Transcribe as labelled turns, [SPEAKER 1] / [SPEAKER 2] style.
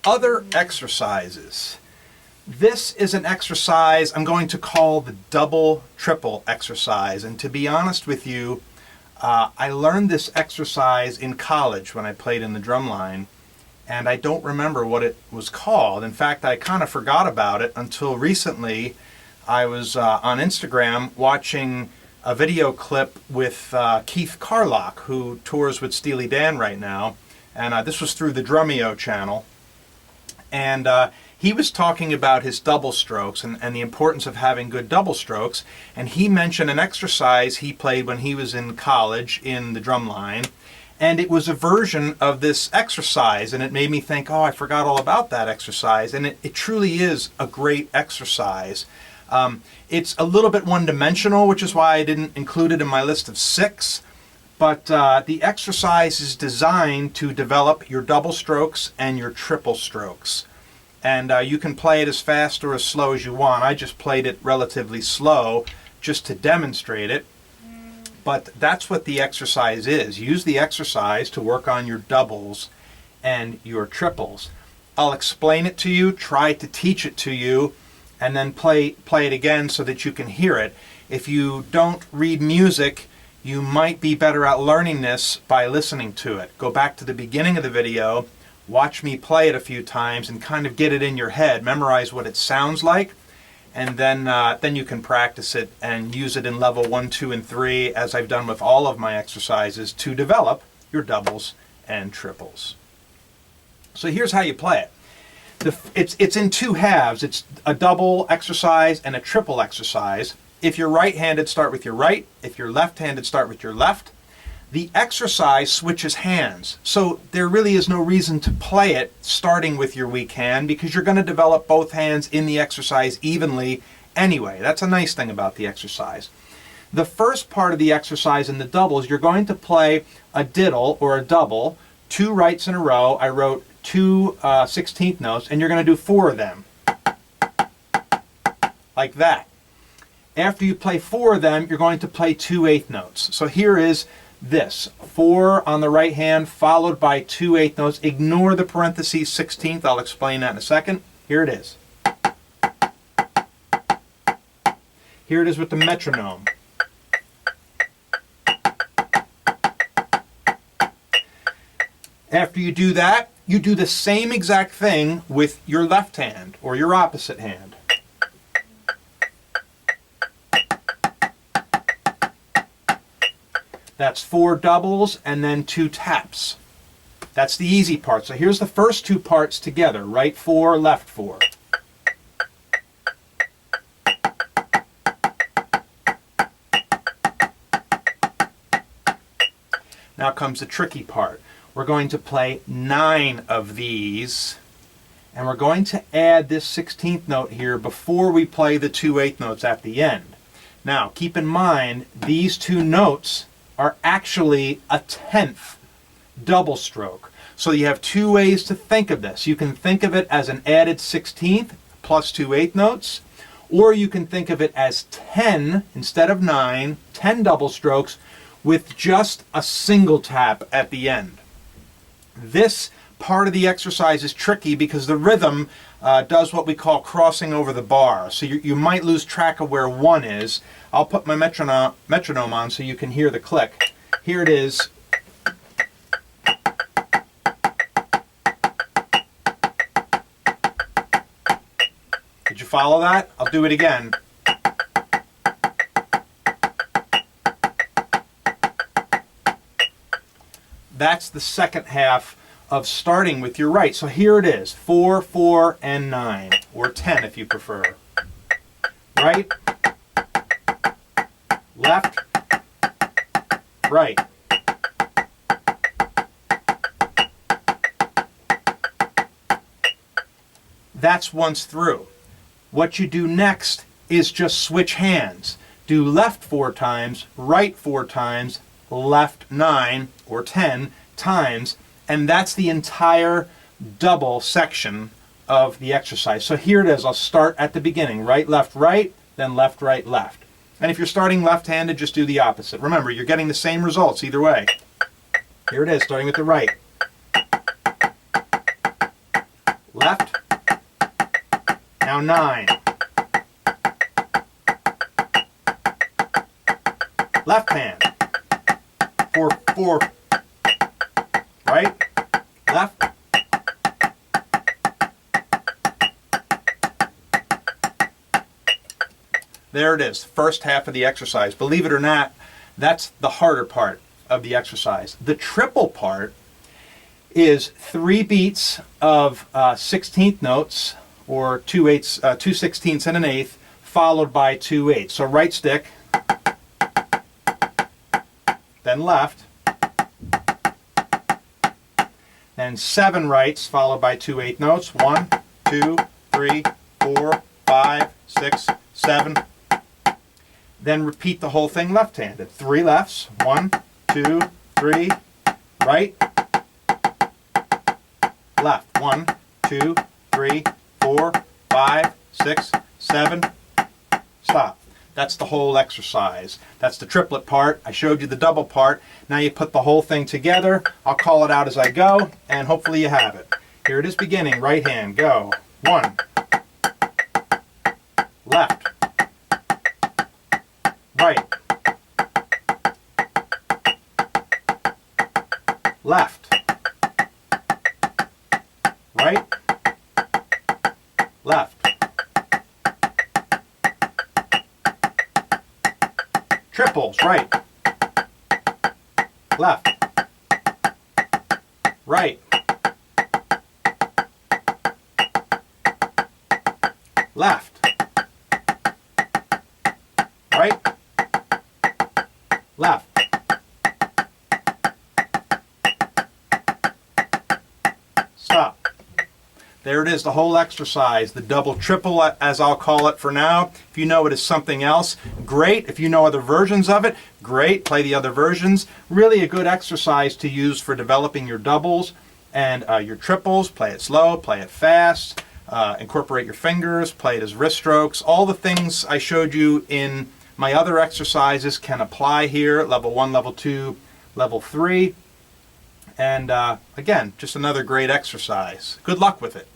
[SPEAKER 1] Other exercises. This is an exercise I'm going to call the double triple exercise, and to be honest with you, I learned this exercise in college when I played in the drumline, and I don't remember what it was called. In fact, I kind of forgot about it until recently. I was on Instagram watching a video clip with Keith Carlock, who tours with Steely Dan right now, and this was through the Drumeo channel. And he was talking about his double strokes and the importance of having good double strokes. And he mentioned an exercise he played when he was in college in the drumline. And it was a version of this exercise. And it made me think, oh, I forgot all about that exercise. And it truly is a great exercise. It's a little bit one-dimensional, which is why I didn't include it in my list of 6. But the exercise is designed to develop your double strokes and your triple strokes. And you can play it as fast or as slow as you want. I just played it relatively slow just to demonstrate it. But that's what the exercise is. Use the exercise to work on your doubles and your triples. I'll explain it to you, try to teach it to you, and then play it again so that you can hear it. If you don't read music, you might be better at learning this by listening to it. Go back to the beginning of the video, watch me play it a few times, and kind of get it in your head. Memorize what it sounds like, and then you can practice it and use it in level 1, 2, and 3, as I've done with all of my exercises, to develop your doubles and triples. So here's how you play it. It's in 2 halves. It's a double exercise and a triple exercise. If you're right-handed, start with your right. If you're left-handed, start with your left. The exercise switches hands, so there really is no reason to play it starting with your weak hand, because you're going to develop both hands in the exercise evenly anyway. That's a nice thing about the exercise. The first part of the exercise in the doubles, you're going to play a diddle or a double, 2 rights in a row. I wrote 2 16th notes, and you're going to do 4 of them, like that. After you play 4 of them, you're going to play 2 8th notes. So here is this: 4 on the right hand, followed by 2 8th notes. Ignore the parentheses 16th. I'll explain that in a second. Here it is. Here it is with the metronome. After you do that, you do the same exact thing with your left hand or your opposite hand. That's 4 doubles and then 2 taps. That's the easy part. So here's the first 2 parts together. Right 4, left 4. Now comes the tricky part. We're going to play 9 of these, and we're going to add this 16th note here before we play the 2 8th notes at the end. Now keep in mind, these 2 notes are actually a 10th double stroke. So you have 2 ways to think of this. You can think of it as an added 16th plus 2 8th notes, or you can think of it as 10 instead of 9, 10 double strokes with just a single tap at the end. This part of the exercise is tricky because the rhythm does what we call crossing over the bar. So you might lose track of where 1 is. I'll put my metronome on so you can hear the click. Here it is. Did you follow that? I'll do it again. That's the second half of starting with your right. So here it is, 4, 4, and 9, or 10 if you prefer. Right, left, right. That's once through. What you do next is just switch hands. Do left 4 times, right 4 times, left 9 or 10 times, and that's the entire double section of the exercise. So here it is. I'll start at the beginning. Right, right, then left, left. And if you're starting left-handed, just do the opposite. Remember, you're getting the same results either way. Here it is, starting with the right. 9. Left hand. 4, 4. Right, left. There it is, first half of the exercise. Believe it or not, that's the harder part of the exercise. The triple part is 3 beats of 16th notes, or 2 sixteenths and an eighth, followed by 2 eighths. So right stick, then left, then 7 rights followed by 2 eighth notes. 1, 2, 3, 4, 5, 6, 7. Then repeat the whole thing left-handed. 3 lefts. 1, 2, 3. Right. Left. 1, 2, 3, 4, 5, 6, 7. Stop. That's the whole exercise. That's the triplet part. I showed you the double part. Now you put the whole thing together. I'll call it out as I go, and hopefully you have it. Here it is beginning. Right hand. Go. 1. Left. Right. Left. Right. Left. Triples. Right. Left. Right. Left. Right. Left. Stop. There it is, the whole exercise, the double triple as I'll call it for now. If you know it as something else, great. If you know other versions of it, great. Play the other versions. Really a good exercise to use for developing your doubles and your triples. Play it slow, play it fast, incorporate your fingers, play it as wrist strokes. All the things I showed you in my other exercises can apply here, level 1, level 2, level 3. And again, just another great exercise. Good luck with it.